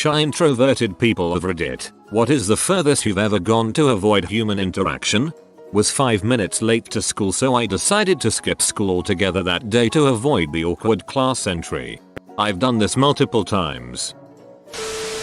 shy introverted people of Reddit, what is the furthest you've ever gone to avoid human interaction? Was 5 minutes late to school, so I decided to skip school altogether that day to avoid the awkward class entry. I've done this multiple times.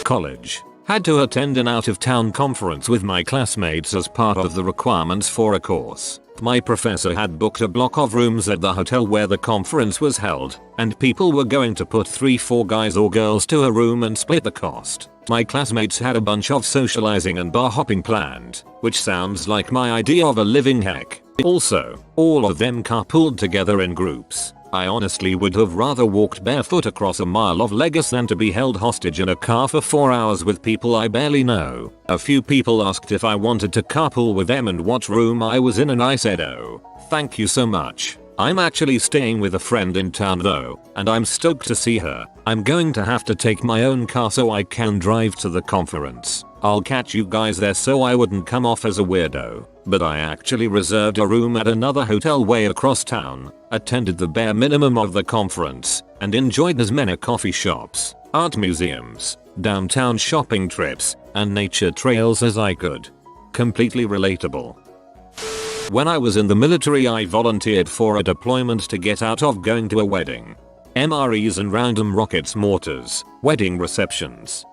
College. Had to attend an out-of-town conference with my classmates as part of the requirements for a course. My professor had booked a block of rooms at the hotel where the conference was held, and people were going to put 3-4 guys or girls to a room and split the cost. My classmates had a bunch of socializing and bar hopping planned, which sounds like my idea of a living heck. Also, all of them carpooled together in groups. I honestly would have rather walked barefoot across a mile of Lagos than to be held hostage in a car for 4 hours with people I barely know. A few people asked if I wanted to carpool with them and what room I was in, and I said, "Oh, thank you so much. I'm actually staying with a friend in town though, and I'm stoked to see her. I'm going to have to take my own car so I can drive to the conference. I'll catch you guys there so I wouldn't come off as a weirdo." But I actually reserved a room at another hotel way across town, attended the bare minimum of the conference, and enjoyed as many coffee shops, art museums, downtown shopping trips, and nature trails as I could. Completely relatable. When I was in the military, I volunteered for a deployment to get out of going to a wedding. MREs and random rockets, mortars, wedding receptions.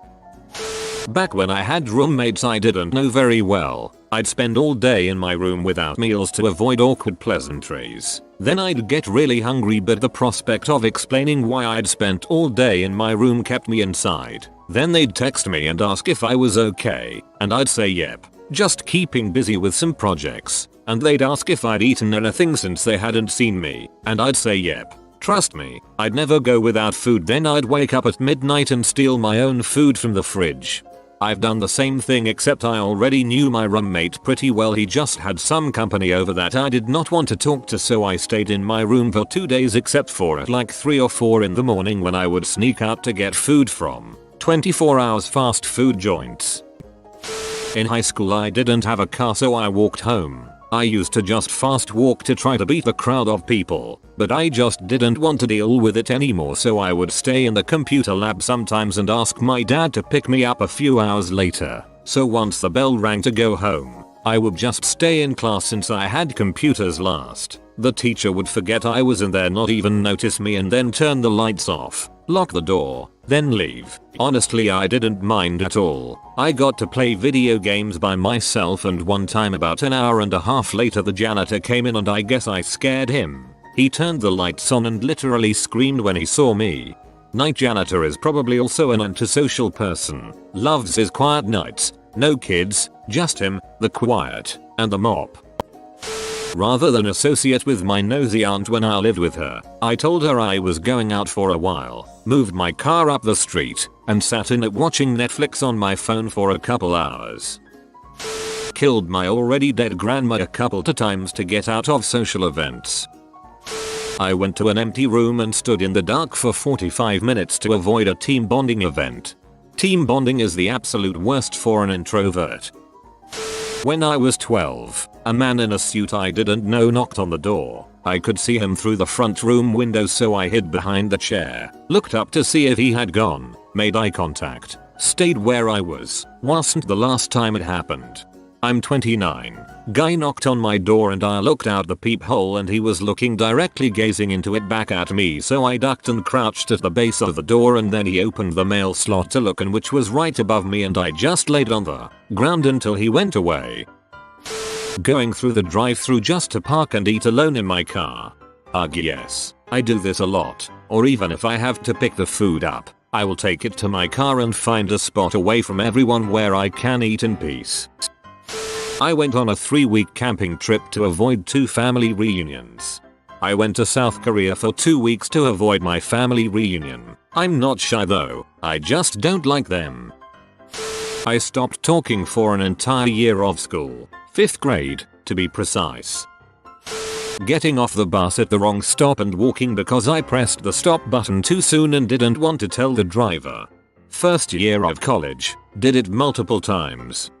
Back when I had roommates I didn't know very well, I'd spend all day in my room without meals to avoid awkward pleasantries. Then I'd get really hungry, but the prospect of explaining why I'd spent all day in my room kept me inside. Then they'd text me and ask if I was okay, and I'd say yep, just keeping busy with some projects. And they'd ask if I'd eaten anything since they hadn't seen me, and I'd say yep. Trust me, I'd never go without food. Then I'd wake up at midnight and steal my own food from the fridge. I've done the same thing, except I already knew my roommate pretty well. He just had some company over that I did not want to talk to, so I stayed in my room for 2 days, except for at like 3 or 4 in the morning when I would sneak out to get food from 24 hours fast food joints. In high school I didn't have a car, so I walked home. I used to just fast walk to try to beat the crowd of people, but I just didn't want to deal with it anymore, so I would stay in the computer lab sometimes and ask my dad to pick me up a few hours later. So once the bell rang to go home, I would just stay in class since I had computers last. The teacher would forget I was in there, not even notice me, and then turn the lights off, lock the door, then leave. Honestly, I didn't mind at all. I got to play video games by myself, and one time about an hour and a half later the janitor came in and I guess I scared him. He turned the lights on and literally screamed when he saw me. Night janitor is probably also an antisocial person. Loves his quiet nights. No kids, just him, the quiet, and the mop. Rather than associate with my nosy aunt when I lived with her, I told her I was going out for a while, moved my car up the street, and sat in it watching Netflix on my phone for a couple hours. Killed my already dead grandma a couple of times to get out of social events. I went to an empty room and stood in the dark for 45 minutes to avoid a team bonding event. Team bonding is the absolute worst for an introvert. When I was 12, a man in a suit I didn't know knocked on the door. I could see him through the front room window, so I hid behind the chair, looked up to see if he had gone, made eye contact, stayed where I was. Wasn't the last time it happened. I'm 29. Guy knocked on my door and I looked out the peephole and he was looking directly, gazing into it back at me, so I ducked and crouched at the base of the door, and then he opened the mail slot to look in, which was right above me, and I just laid on the ground until he went away. Going through the drive-thru just to park and eat alone in my car. Ugh, yes, I do this a lot. Or even if I have to pick the food up, I will take it to my car and find a spot away from everyone where I can eat in peace. I went on a 3-week camping trip to avoid 2 family reunions. I went to South Korea for 2 weeks to avoid my family reunion. I'm not shy though, I just don't like them. I stopped talking for an entire year of school, 5th grade, to be precise. Getting off the bus at the wrong stop and walking because I pressed the stop button too soon and didn't want to tell the driver. First year of college, did it multiple times.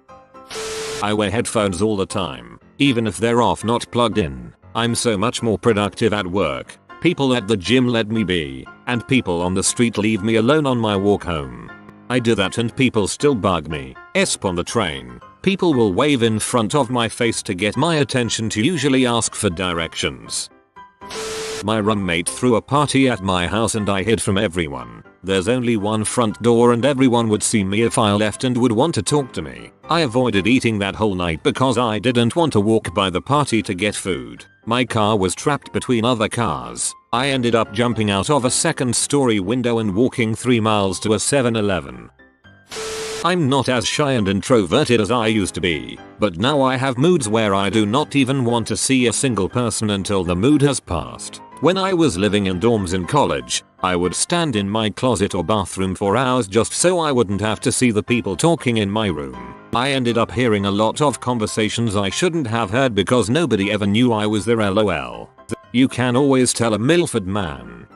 I wear headphones all the time, even if they're off, not plugged in. I'm so much more productive at work. People at the gym let me be, and people on the street leave me alone on my walk home. I do that and people still bug me. On the train, people will wave in front of my face to get my attention to usually ask for directions. My roommate threw a party at my house and I hid from everyone. There's only one front door and everyone would see me if I left and would want to talk to me. I avoided eating that whole night because I didn't want to walk by the party to get food. My car was trapped between other cars. I ended up jumping out of a second-story window and walking 3 miles to a 7-Eleven. I'm not as shy and introverted as I used to be, but now I have moods where I do not even want to see a single person until the mood has passed. When I was living in dorms in college, I would stand in my closet or bathroom for hours just so I wouldn't have to see the people talking in my room. I ended up hearing a lot of conversations I shouldn't have heard because nobody ever knew I was there, lol. You can always tell a Milford man.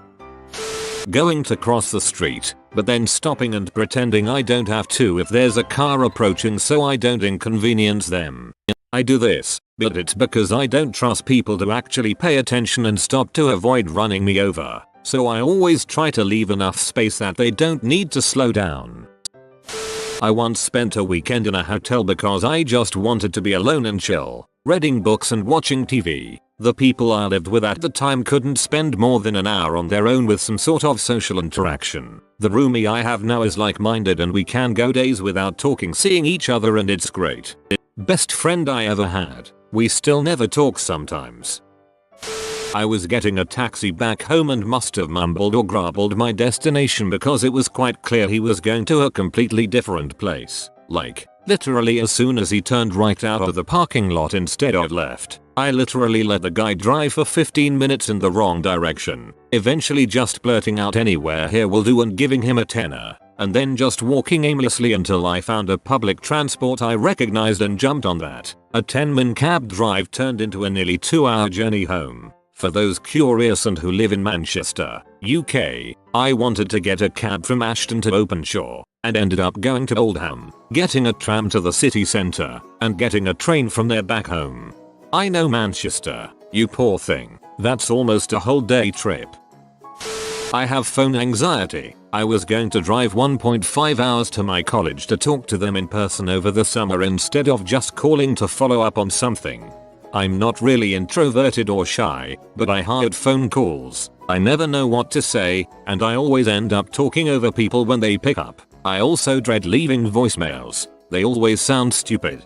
Going to cross the street, but then stopping and pretending I don't have to if there's a car approaching so I don't inconvenience them. I do this, but it's because I don't trust people to actually pay attention and stop to avoid running me over, so I always try to leave enough space that they don't need to slow down. I once spent a weekend in a hotel because I just wanted to be alone and chill, reading books and watching TV. The people I lived with at the time couldn't spend more than an hour on their own with some sort of social interaction. The roomie I have now is like-minded and we can go days without talking, seeing each other, and it's great. Best friend I ever had. We still never talk sometimes. I was getting a taxi back home and must have mumbled or grumbled my destination because it was quite clear he was going to a completely different place. Like, literally as soon as he turned right out of the parking lot instead of left. I literally let the guy drive for 15 minutes in the wrong direction, eventually just blurting out "anywhere here will do" and giving him a tenner, and then just walking aimlessly until I found a public transport I recognized and jumped on that. A 10-minute cab drive turned into a nearly 2-hour journey home. For those curious and who live in Manchester, UK, I wanted to get a cab from Ashton to Openshaw, and ended up going to Oldham, getting a tram to the city centre, and getting a train from there back home. I know, Manchester, you poor thing, that's almost a whole day trip. I have phone anxiety. I was going to drive 1.5 hours to my college to talk to them in person over the summer instead of just calling to follow up on something. I'm not really introverted or shy, but I hate phone calls. I never know what to say, and I always end up talking over people when they pick up. I also dread leaving voicemails. They always sound stupid.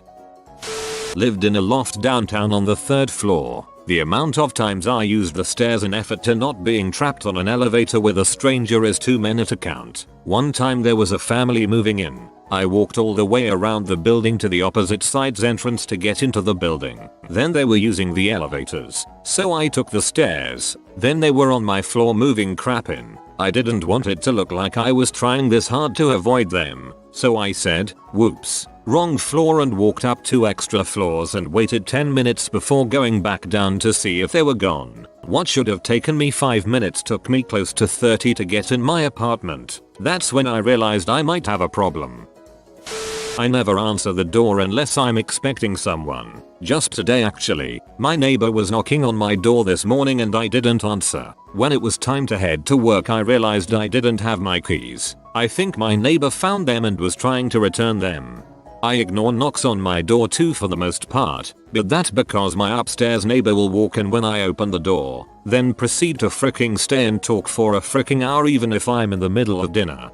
Lived in a loft downtown on the 3rd floor. The amount of times I used the stairs in effort to not being trapped on an elevator with a stranger is too many to count. One time there was a family moving in. I walked all the way around the building to the opposite side's entrance to get into the building. Then they were using the elevators, so I took the stairs. Then they were on my floor moving crap in. I didn't want it to look like I was trying this hard to avoid them, so I said, "Whoops, wrong floor," and walked up 2 extra floors and waited 10 minutes before going back down to see if they were gone. What should have taken me 5 minutes took me close to 30 to get in my apartment. That's when I realized I might have a problem. I never answer the door unless I'm expecting someone. Just today actually, my neighbor was knocking on my door this morning and I didn't answer. When it was time to head to work I realized I didn't have my keys. I think my neighbor found them and was trying to return them. I ignore knocks on my door too for the most part, but that's because my upstairs neighbor will walk in when I open the door, then proceed to fricking stay and talk for a fricking hour even if I'm in the middle of dinner.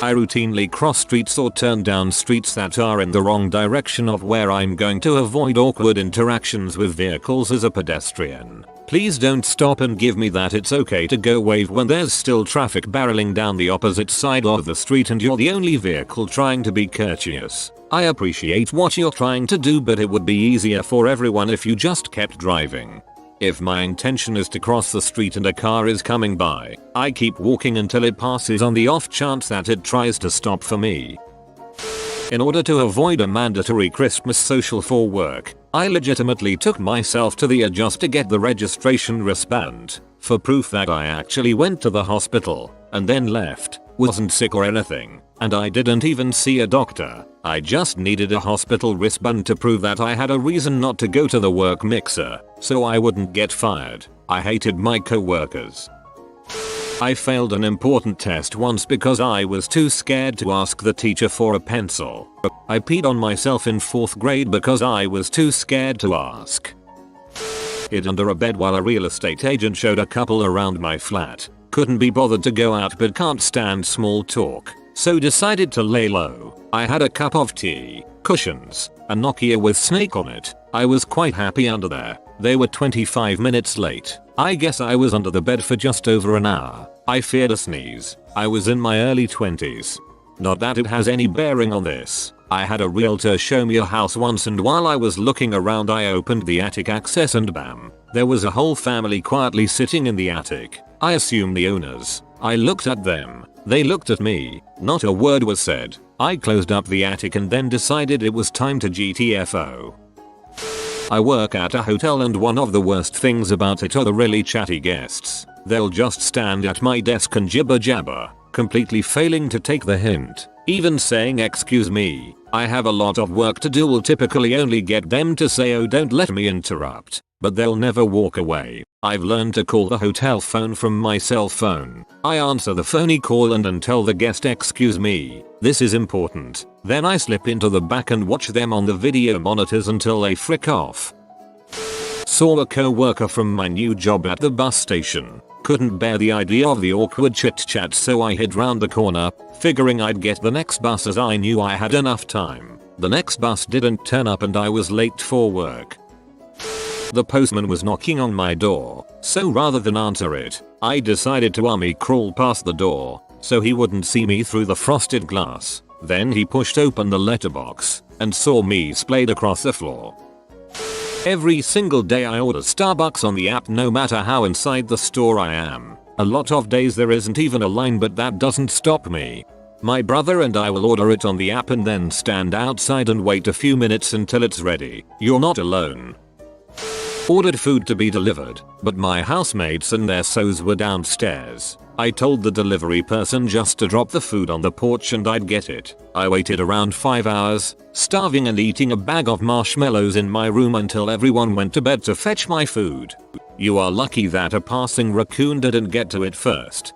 I routinely cross streets or turn down streets that are in the wrong direction of where I'm going to avoid awkward interactions with vehicles as a pedestrian. Please don't stop and give me that it's okay to go wave when there's still traffic barreling down the opposite side of the street and you're the only vehicle trying to be courteous. I appreciate what you're trying to do, but it would be easier for everyone if you just kept driving. If my intention is to cross the street and a car is coming by, I keep walking until it passes on the off chance that it tries to stop for me. In order to avoid a mandatory Christmas social for work, I legitimately took myself to the adjuster to get the registration wristband, for proof that I actually went to the hospital, and then left, wasn't sick or anything, and I didn't even see a doctor. I just needed a hospital wristband to prove that I had a reason not to go to the work mixer, so I wouldn't get fired. I hated my co-workers. I failed an important test once because I was too scared to ask the teacher for a pencil. I peed on myself in 4th grade because I was too scared to ask. Hid under a bed while a real estate agent showed a couple around my flat. Couldn't be bothered to go out but can't stand small talk, so decided to lay low. I had a cup of tea, cushions, a Nokia with Snake on it. I was quite happy under there. They were 25 minutes late. I guess I was under the bed for just over an hour. I feared a sneeze. I was in my early 20s. Not that it has any bearing on this. I had a realtor show me a house once, and while I was looking around I opened the attic access and bam, there was a whole family quietly sitting in the attic. I assumed the owners. I looked at them. They looked at me. Not a word was said. I closed up the attic and then decided it was time to GTFO. I work at a hotel, and one of the worst things about it are the really chatty guests. They'll just stand at my desk and jibber jabber, completely failing to take the hint. Even saying excuse me, I have a lot of work to do will typically only get them to say oh don't let me interrupt, but they'll never walk away. I've learned to call the hotel phone from my cell phone. I answer the phony call and then tell the guest excuse me, this is important. Then I slip into the back and watch them on the video monitors until they frick off. Saw a co-worker from my new job at the bus station. Couldn't bear the idea of the awkward chit chat, so I hid round the corner, figuring I'd get the next bus as I knew I had enough time. The next bus didn't turn up and I was late for work. The postman was knocking on my door, so rather than answer it, I decided to army crawl past the door so he wouldn't see me through the frosted glass. Then he pushed open the letterbox and saw me splayed across the floor. Every single day I order Starbucks on the app, no matter how inside the store I am. A lot of days there isn't even a line, but that doesn't stop me. My brother and I will order it on the app and then stand outside and wait a few minutes until it's ready. You're not alone. Ordered food to be delivered, but my housemates and their SOs were downstairs. I told the delivery person just to drop the food on the porch and I'd get it. I waited around 5 hours, starving and eating a bag of marshmallows in my room until everyone went to bed to fetch my food. You are lucky that a passing raccoon didn't get to it first.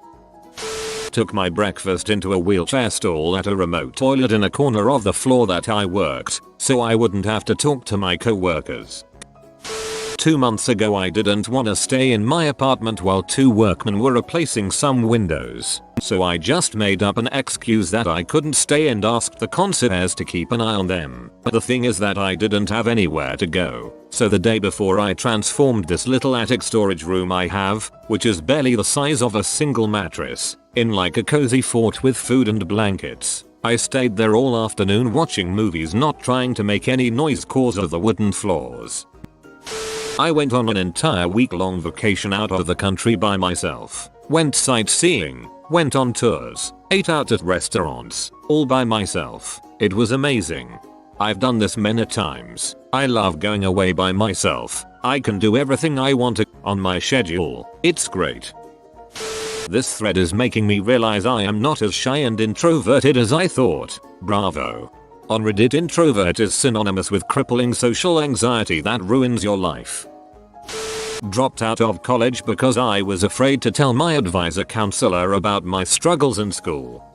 Took my breakfast into a wheelchair stall at a remote toilet in a corner of the floor that I worked, so I wouldn't have to talk to my co-workers. 2 months ago I didn't want to stay in my apartment while 2 workmen were replacing some windows, so I just made up an excuse that I couldn't stay and asked the concierge to keep an eye on them. But the thing is that I didn't have anywhere to go, so the day before I transformed this little attic storage room I have, which is barely the size of a single mattress, in like a cozy fort with food and blankets. I stayed there all afternoon watching movies, not trying to make any noise cause of the wooden floors. I went on an entire week-long vacation out of the country by myself. Went sightseeing, went on tours, ate out at restaurants, all by myself. It was amazing. I've done this many times. I love going away by myself. I can do everything I want to on my schedule. It's great. This thread is making me realize I am not as shy and introverted as I thought. Bravo. On Reddit, introvert is synonymous with crippling social anxiety that ruins your life. Dropped out of college because I was afraid to tell my advisor counselor about my struggles in school.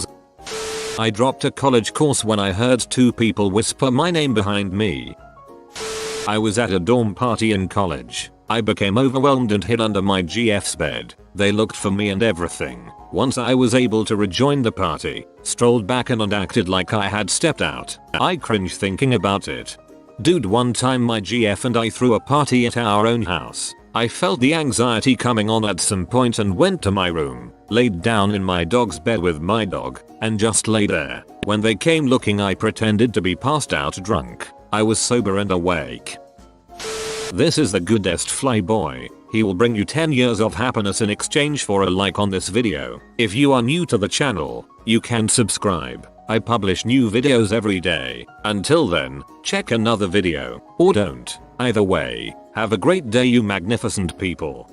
I dropped a college course when I heard 2 people whisper my name behind me. I was at a dorm party in college. I became overwhelmed and hid under my GF's bed. They looked for me and everything. Once I was able to rejoin the party, strolled back in and acted like I had stepped out. I cringe thinking about it. Dude, one time my GF and I threw a party at our own house. I felt the anxiety coming on at some point and went to my room, laid down in my dog's bed with my dog, and just lay there. When they came looking, I pretended to be passed out drunk. I was sober and awake. This is the goodest flyboy. He will bring you 10 years of happiness in exchange for a like on this video. If you are new to the channel, you can subscribe. I publish new videos every day. Until then, check another video, or don't. Either way, have a great day, you magnificent people.